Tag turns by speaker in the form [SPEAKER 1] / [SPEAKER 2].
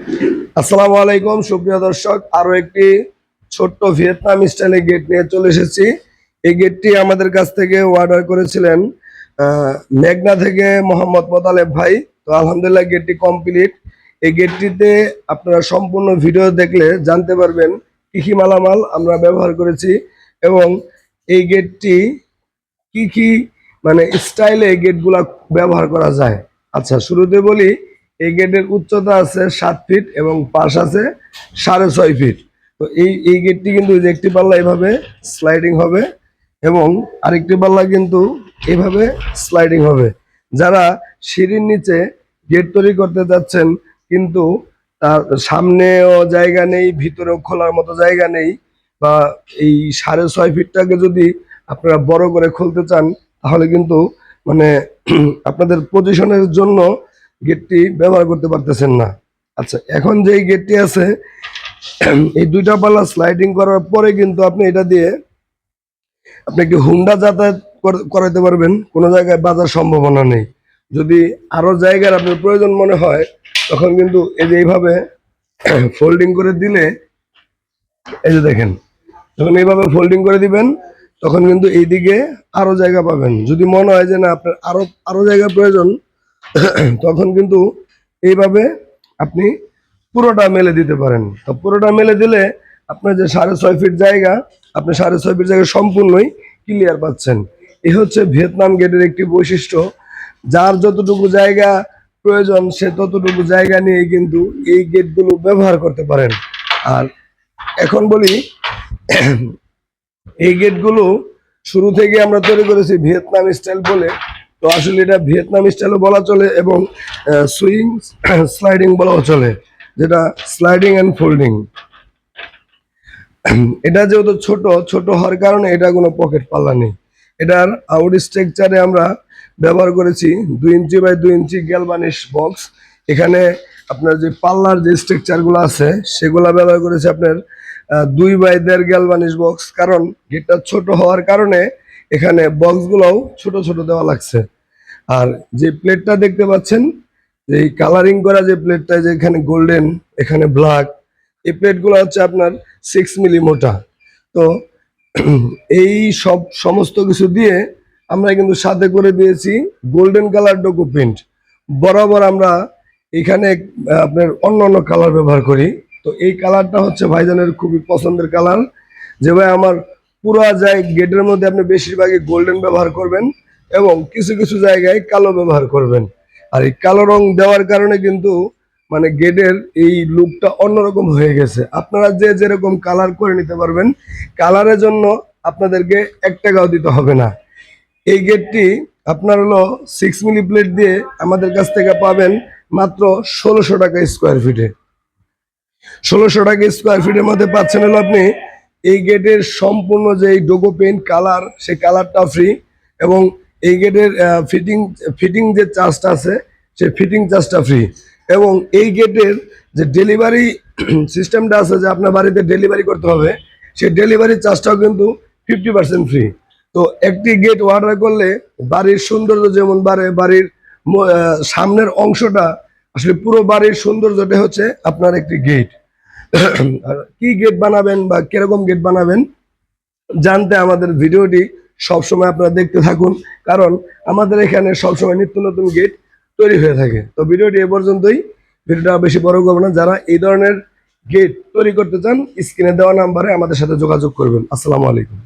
[SPEAKER 1] আসসালামু আলাইকুম সুপ্রিয় দর্শক, আরো একটি ছোট্ট ভিয়েতনাম স্টাইলে গেট নিয়ে চলে এসেছি। এই গেটটি আমাদের কাছ থেকে অর্ডার করেছিলেন মেঘনা থেকে মোহাম্মদ মোতালেব ভাই। তো আলহামদুলিল্লাহ গেটটি কমপ্লিট। এই গেটটিতে আপনারা সম্পূর্ণ ভিডিও দেখলে জানতে পারবেন কি কি মালামাল আমরা ব্যবহার করেছি এবং এই গেটটি কি কি মানে স্টাইলে এই গেটগুলা ব্যবহার করা যায়। আচ্ছা, শুরুতে বলি, এই গেটের উচ্চতা আছে 7 ফিট এবং পাশ আছে 6.5 ফিট। তো এই গেটটি কিন্তু একটি পাল্লা এভাবে স্লাইডিং হবে এবং আরেকটি পাল্লা কিন্তু এভাবে স্লাইডিং হবে। যারা সিঁড়ির নিচে গেট তৈরি করতে যাচ্ছেন কিন্তু তার সামনেও জায়গা নেই, ভিতরেও খোলার মতো জায়গা নেই, বা এই 6.5 ফিটটাকে যদি আপনারা বড় করে খুলতে চান তাহলে কিন্তু মানে আপনাদের পজিশনের জন্য গেটটি ব্যবহার করতে পারতেছেন না। আচ্ছা, এখন যে গেটটি আছে এই দুইটা পাল্লা স্লাইডিং করার পরে কিন্তু আপনি এটা দিয়ে আপনি একটি হুন্ডা যাতায়াত করাইতে পারবেন, কোনো জায়গায় বাজার সম্ভাবনা নেই। যদি আরো জায়গার আপনার প্রয়োজন মনে হয় তখন কিন্তু এই যে এইভাবে ফোল্ডিং করে দিলে, এই যে দেখেন, যখন এইভাবে ফোল্ডিং করে দিবেন তখন কিন্তু এইদিকে আরো জায়গা পাবেন। যদি মনে হয় যে না আপনার আরো জায়গা প্রয়োজন তখন কিন্তু এইভাবে আপনি পুরোটা মেলে দিতে পারেন। তো পুরোটা মেলে দিলে আপনার যে 6.5 ফিট জায়গা, আপনি 6.5 ফিট জায়গা সম্পূর্ণই ক্লিয়ার পাচ্ছেন। এই হচ্ছে ভিয়েতনাম গেটের একটি বৈশিষ্ট্য। যার যতটুকু জায়গা প্রয়োজন সে ততটুকু জায়গা নিয়ে কিন্তু এই গেটগুলো ব্যবহার করতে পারেন। আর এখন বলি, এই গেটগুলো শুরু থেকে আমরা তৈরি করেছি ভিয়েতনাম স্টাইল বলে। তো আসলে এটা ভিয়েতনাম স্টাইলও বলা চলে এবং সুইং স্লাইডিং বলাও চলে, যেটা স্লাইডিং অ্যান্ড ফোল্ডিং। এটা যেহেতু ছোট ছোট হওয়ার কারণে এটা কোনো পকেট পাল্লা নেই। এটার আউট স্ট্রাকচারে আমরা ব্যবহার করেছি 2 ইঞ্চি বাই 2 ইঞ্চি গ্যালভানিশ বক্স। এখানে আপনার যে পাল্লার যে স্ট্রাকচারগুলো আছে সেগুলো ব্যবহার করেছি আপনার 2 বাই 1.5 গ্যালভানিশ বক্স, কারণ গেটটা ছোট হওয়ার কারণে এখানে বক্সগুলোও ছোট ছোট দেওয়া লাগছে। আর যে প্লেটটা দেখতে পাচ্ছেন, যে কালারিং করা যে প্লেটটা, যেখানে গোল্ডেন এখানে ব্ল্যাক, এই প্লেটগুলো হচ্ছে আপনার 6 মিলি মোটা। তো এই সমস্ত কিছু দিয়ে আমরা কিন্তু সাথে করে দিয়েছি গোল্ডেন কালার ডোকো প্রিন্ট। বরাবর আমরা এখানে আপনার অন্য অন্য কালার ব্যবহার করি। তো এই কালারটা হচ্ছে ভাইজানের খুবই পছন্দের কালার। যে ভাই আমার পুরো গেটের মধ্যে আপনি বেশিরভাগই গোল্ডেন ব্যবহার করবেন এবং কিছু কিছু জায়গায় কালো ব্যবহার করবেন। আর এই কালো রং দেওয়ার কারণে কিন্তু মানে গেটের এই লুকটা অন্যরকম হয়ে গেছে। আপনারা যে যেরকম কালার করে নিতে পারবেন, কালারের জন্য আপনাদেরকে 1 টাকাও দিতে হবে না। এই গেটটি আপনার হলো 6 মিলি প্লেট দিয়ে আমাদের কাছ থেকে পাবেন মাত্র 1600 টাকা স্কোয়ার ফিটে। 1600 টাকা স্কোয়ার ফিটের মধ্যে পাচ্ছেন হলো আপনি এই গেটের সম্পূর্ণ যে ডোগো পেইন্ট কালার, সেই কালারটা ফ্রি, এবং এই গেটের ফিটিং যে চার্জটা আছে সেই ফিটিং চার্জটা ফ্রি, এবং এই গেটের যে ডেলিভারি সিস্টেমটা আছে, যে আপনার বাড়িতে ডেলিভারি করতে হবে, সেই ডেলিভারি চার্জটাও কিন্তু 50% ফ্রি। তো একটি গেট অর্ডার করলে বাড়ির সৌন্দর্য যেমন বাড়ে, বাড়ির সামনের অংশটা আসলে পুরো বাড়ির সৌন্দর্যটা হচ্ছে আপনার একটি গেট। আর কি গেট বানাবেন বা কিরকম গেট বানাবেন জানতে আমাদের ভিডিওটি সবসময় আপনারা দেখতে থাকুন, কারণ আমাদের এখানে সবসময় নিত্য নতুন গেট তৈরি হয়ে থাকে। তো ভিডিওটি এ পর্যন্তই, ভিডিওটা বেশি বড় করবো না। যারা এই ধরনের গেট তৈরি করতে চান স্ক্রিনে দেওয়া নাম্বারে আমাদের সাথে যোগাযোগ করবেন। আসসালামু আলাইকুম।